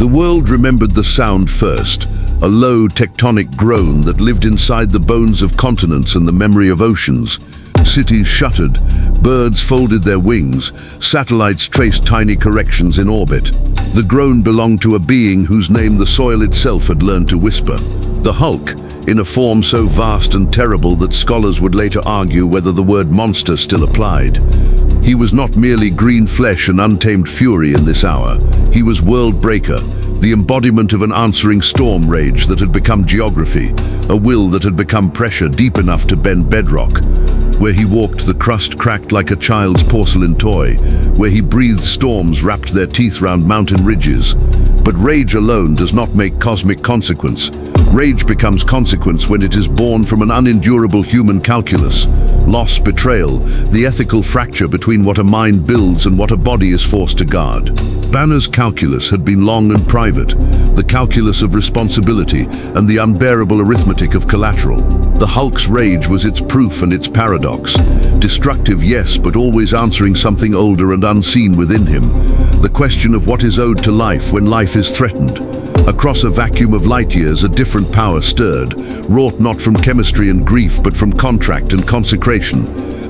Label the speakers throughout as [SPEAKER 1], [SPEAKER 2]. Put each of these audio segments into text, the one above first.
[SPEAKER 1] The world remembered the sound first, a low tectonic groan that lived inside the bones of continents and the memory of oceans. Cities shuttered, birds folded their wings, satellites traced tiny corrections in orbit. The groan belonged to a being whose name the soil itself had learned to whisper. The Hulk, in a form so vast and terrible that scholars would later argue whether the word monster still applied. He was not merely green flesh and untamed fury in this hour. He was world breaker, the embodiment of an answering storm rage that had become geography, a will that had become pressure deep enough to bend bedrock. Where he walked, the crust cracked like a child's porcelain toy. Where he breathed, storms wrapped their teeth round mountain ridges. But rage alone does not make cosmic consequence. Rage becomes consequence when it is born from an unendurable human calculus. Loss, betrayal, the ethical fracture between what a mind builds and what a body is forced to guard. Banner's calculus had been long and private, the calculus of responsibility and the unbearable arithmetic of collateral. The Hulk's rage was its proof and its paradox. Destructive, yes, but always answering something older and unseen within him. The question of what is owed to life when life is threatened. Across a vacuum of light years, a different power stirred, wrought not from chemistry and grief, but from contract and consecration.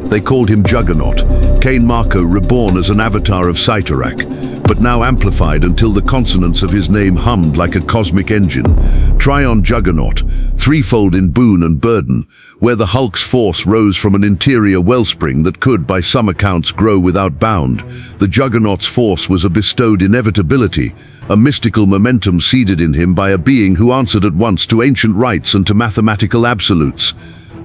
[SPEAKER 1] They called him Juggernaut, Cain Marco reborn as an avatar of Cyttorak, but now amplified until the consonants of his name hummed like a cosmic engine. Trion Juggernaut, threefold in boon and burden, where the Hulk's force rose from an interior wellspring that could, by some accounts, grow without bound. The Juggernaut's force was a bestowed inevitability, a mystical momentum seeded in him by a being who answered at once to ancient rites and to mathematical absolutes.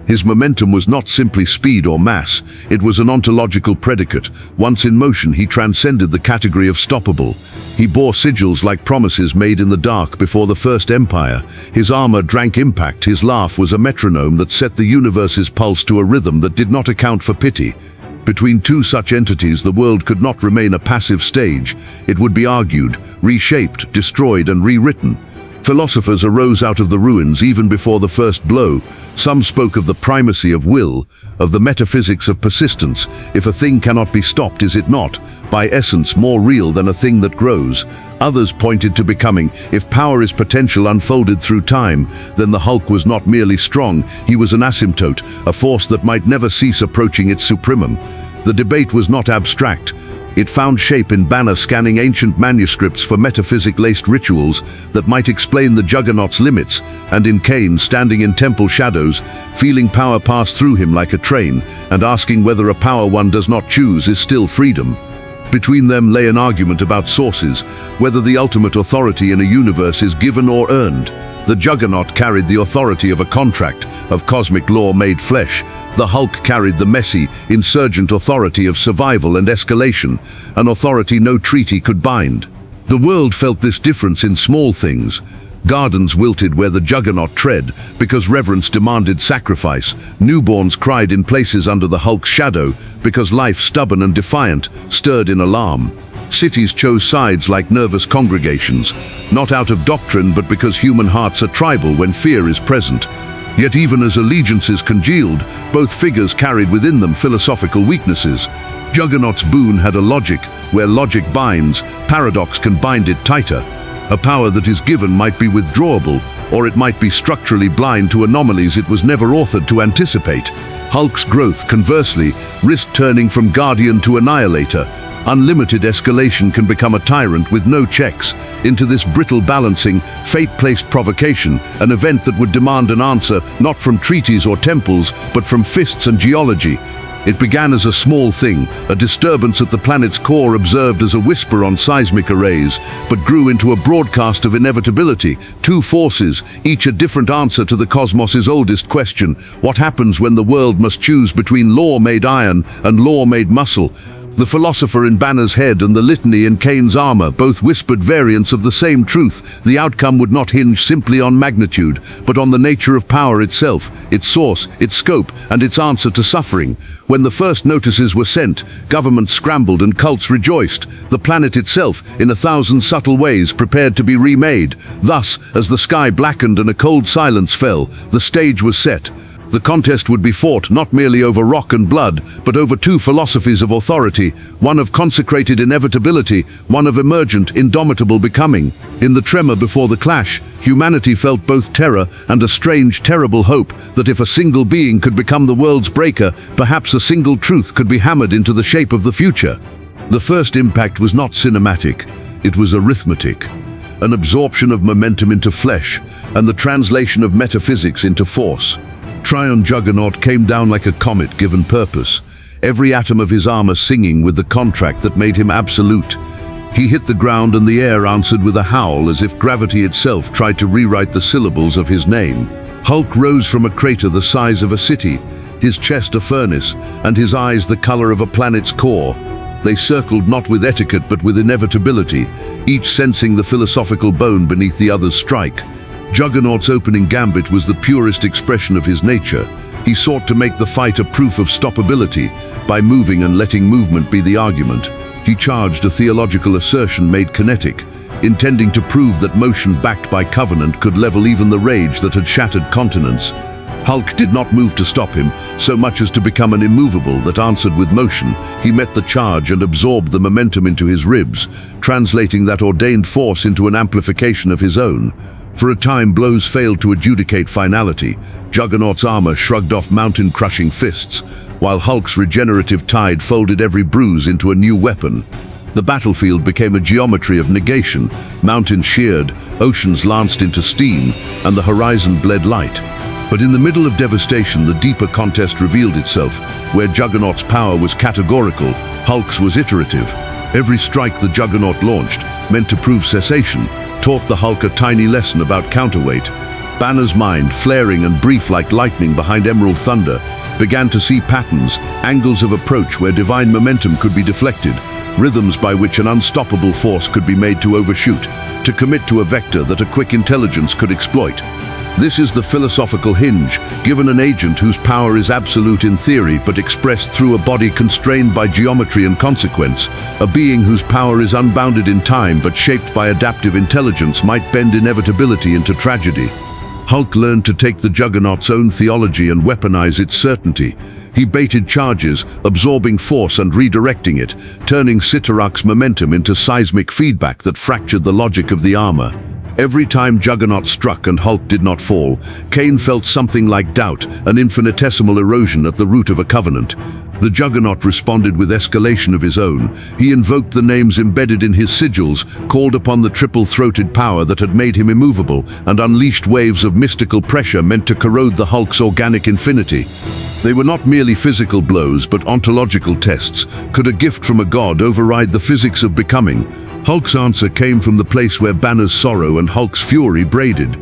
[SPEAKER 1] His momentum was not simply speed or mass, it was an ontological predicate. Once in motion, he transcended the category of stoppable. He bore sigils like promises made in the dark before the First Empire. His armor drank impact, his laugh was a metronome that set the universe's pulse to a rhythm that did not account for pity. Between two such entities, the world could not remain a passive stage. It would be argued, reshaped, destroyed, and rewritten. Philosophers arose out of the ruins even before the first blow. Some spoke of the primacy of will, of the metaphysics of persistence. If a thing cannot be stopped, is it not, by essence, more real than a thing that grows? Others pointed to becoming. If power is potential unfolded through time, then the Hulk was not merely strong, he was an asymptote, a force that might never cease approaching its supremum. The debate was not abstract. It found shape in Banner scanning ancient manuscripts for metaphysic-laced rituals that might explain the Juggernaut's limits, and in Cain standing in temple shadows, feeling power pass through him like a train, and asking whether a power one does not choose is still freedom. Between them lay an argument about sources, whether the ultimate authority in a universe is given or earned. The Juggernaut carried the authority of a contract, of cosmic law made flesh. The Hulk carried the messy, insurgent authority of survival and escalation, an authority no treaty could bind. The world felt this difference in small things. Gardens wilted where the Juggernaut tread, because reverence demanded sacrifice. Newborns cried in places under the Hulk's shadow, because life, stubborn and defiant, stirred in alarm. Cities chose sides like nervous congregations, not out of doctrine but because human hearts are tribal when fear is present. Yet even as allegiances congealed, both figures carried within them philosophical weaknesses. Juggernaut's boon had a logic. Where logic binds, paradox can bind it tighter. A power that is given might be withdrawable, or it might be structurally blind to anomalies it was never authored to anticipate. Hulk's growth, conversely, risked turning from guardian to annihilator. Unlimited escalation can become a tyrant with no checks. Into this brittle balancing, fate placed provocation, an event that would demand an answer not from treaties or temples, but from fists and geology. It began as a small thing, a disturbance at the planet's core observed as a whisper on seismic arrays, but grew into a broadcast of inevitability. Two forces, each a different answer to the cosmos's oldest question: what happens when the world must choose between law made iron and law made muscle? The philosopher in Banner's head and the litany in Cain's armor both whispered variants of the same truth. The outcome would not hinge simply on magnitude, but on the nature of power itself, its source, its scope, and its answer to suffering. When the first notices were sent, governments scrambled and cults rejoiced. The planet itself, in 1,000 subtle ways, prepared to be remade. Thus, as the sky blackened and a cold silence fell, the stage was set. The contest would be fought not merely over rock and blood, but over two philosophies of authority, one of consecrated inevitability, one of emergent, indomitable becoming. In the tremor before the clash, humanity felt both terror and a strange, terrible hope that if a single being could become the world's breaker, perhaps a single truth could be hammered into the shape of the future. The first impact was not cinematic, it was arithmetic. An absorption of momentum into flesh, and the translation of metaphysics into force. Trion Juggernaut came down like a comet given purpose, every atom of his armor singing with the contract that made him absolute. He hit the ground and the air answered with a howl as if gravity itself tried to rewrite the syllables of his name. Hulk rose from a crater the size of a city, his chest a furnace, and his eyes the color of a planet's core. They circled not with etiquette but with inevitability, each sensing the philosophical bone beneath the other's strike. Juggernaut's opening gambit was the purest expression of his nature. He sought to make the fight a proof of stoppability, by moving and letting movement be the argument. He charged a theological assertion made kinetic, intending to prove that motion backed by covenant could level even the rage that had shattered continents. Hulk did not move to stop him, so much as to become an immovable that answered with motion. He met the charge and absorbed the momentum into his ribs, translating that ordained force into an amplification of his own. For a time, blows failed to adjudicate finality. Juggernaut's armor shrugged off mountain-crushing fists, while Hulk's regenerative tide folded every bruise into a new weapon. The battlefield became a geometry of negation. Mountains sheared, oceans lanced into steam, and the horizon bled light. But in the middle of devastation, the deeper contest revealed itself. Where Juggernaut's power was categorical, Hulk's was iterative. Every strike the Juggernaut launched, meant to prove cessation, taught the Hulk a tiny lesson about counterweight. Banner's mind, flaring and brief like lightning behind Emerald Thunder, began to see patterns, angles of approach where divine momentum could be deflected, rhythms by which an unstoppable force could be made to overshoot, to commit to a vector that a quick intelligence could exploit. This is the philosophical hinge, given an agent whose power is absolute in theory but expressed through a body constrained by geometry and consequence. A being whose power is unbounded in time but shaped by adaptive intelligence might bend inevitability into tragedy. Hulk learned to take the Juggernaut's own theology and weaponize its certainty. He baited charges, absorbing force and redirecting it, turning Cyttorak's momentum into seismic feedback that fractured the logic of the armor. Every time Juggernaut struck and Hulk did not fall, Kane felt something like doubt, an infinitesimal erosion at the root of a covenant. The Juggernaut responded with escalation of his own. He invoked the names embedded in his sigils, called upon the triple-throated power that had made him immovable, and unleashed waves of mystical pressure meant to corrode the Hulk's organic infinity. They were not merely physical blows, but ontological tests. Could a gift from a god override the physics of becoming? Hulk's answer came from the place where Banner's sorrow and Hulk's fury braided.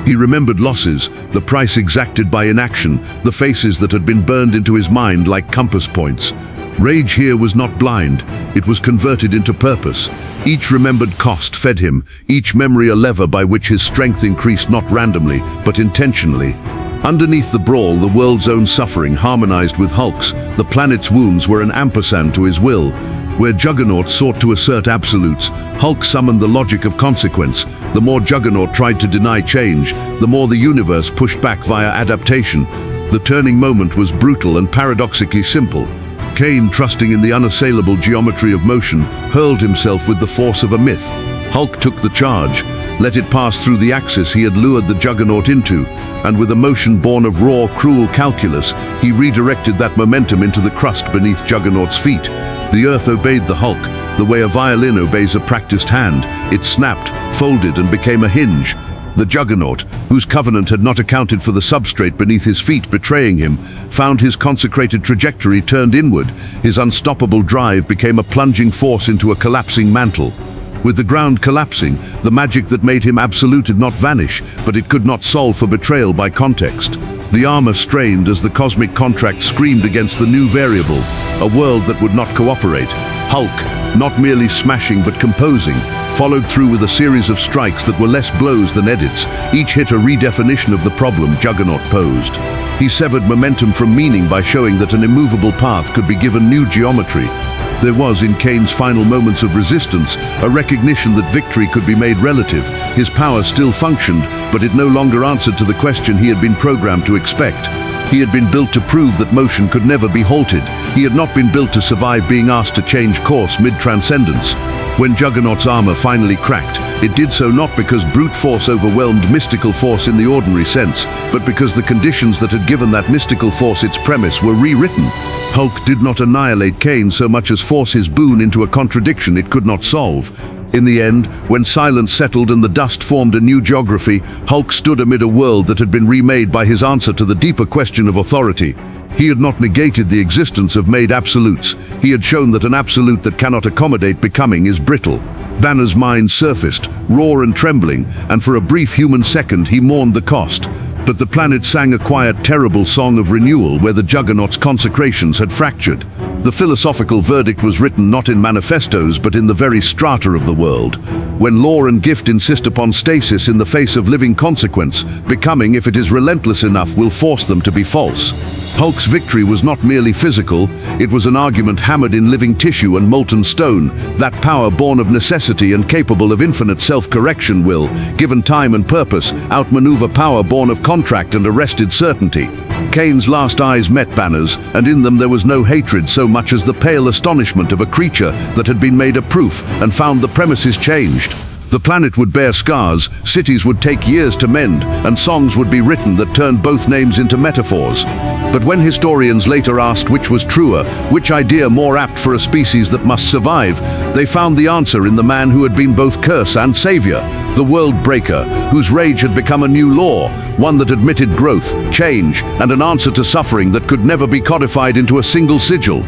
[SPEAKER 1] He remembered losses, the price exacted by inaction, the faces that had been burned into his mind like compass points. Rage here was not blind, it was converted into purpose. Each remembered cost fed him, each memory a lever by which his strength increased not randomly, but intentionally. Underneath the brawl, the world's own suffering harmonized with Hulk's. The planet's wounds were an ampersand to his will. Where Juggernaut sought to assert absolutes, Hulk summoned the logic of consequence. The more Juggernaut tried to deny change, the more the universe pushed back via adaptation. The turning moment was brutal and paradoxically simple. Kane, trusting in the unassailable geometry of motion, hurled himself with the force of a myth. Hulk took the charge, let it pass through the axis he had lured the Juggernaut into, and with a motion born of raw, cruel calculus, he redirected that momentum into the crust beneath Juggernaut's feet. The earth obeyed the Hulk, the way a violin obeys a practiced hand. It snapped, folded, and became a hinge. The Juggernaut, whose covenant had not accounted for the substrate beneath his feet betraying him, found his consecrated trajectory turned inward. His unstoppable drive became a plunging force into a collapsing mantle. With the ground collapsing, the magic that made him absolute did not vanish, but it could not solve for betrayal by context. The armor strained as the cosmic contract screamed against the new variable, a world that would not cooperate. Hulk, not merely smashing but composing, followed through with a series of strikes that were less blows than edits. Each hit a redefinition of the problem Juggernaut posed. He severed momentum from meaning by showing that an immovable path could be given new geometry. There was, in Kane's final moments of resistance, a recognition that victory could be made relative. His power still functioned, but it no longer answered to the question he had been programmed to expect. He had been built to prove that motion could never be halted. He had not been built to survive being asked to change course mid-transcendence. When Juggernaut's armor finally cracked, it did so not because brute force overwhelmed mystical force in the ordinary sense, but because the conditions that had given that mystical force its premise were rewritten. Hulk did not annihilate Kane so much as force his boon into a contradiction it could not solve. In the end, when silence settled and the dust formed a new geography, Hulk stood amid a world that had been remade by his answer to the deeper question of authority. He had not negated the existence of made absolutes. He had shown that an absolute that cannot accommodate becoming is brittle. Banner's mind surfaced, raw and trembling, and for a brief human second he mourned the cost. But the planet sang a quiet, terrible song of renewal where the Juggernaut's consecrations had fractured. The philosophical verdict was written not in manifestos but in the very strata of the world. When law and gift insist upon stasis in the face of living consequence, becoming, if it is relentless enough, will force them to be false. Hulk's victory was not merely physical, it was an argument hammered in living tissue and molten stone. That power born of necessity and capable of infinite self-correction will, given time and purpose, outmaneuver power born of contract and arrested certainty. Kane's last eyes met Banner's, and in them there was no hatred so much as the pale astonishment of a creature that had been made a proof and found the premises changed. The planet would bear scars, cities would take years to mend, and songs would be written that turned both names into metaphors. But when historians later asked which was truer, which idea more apt for a species that must survive, they found the answer in the man who had been both curse and savior, the world breaker, whose rage had become a new law, one that admitted growth, change, and an answer to suffering that could never be codified into a single sigil.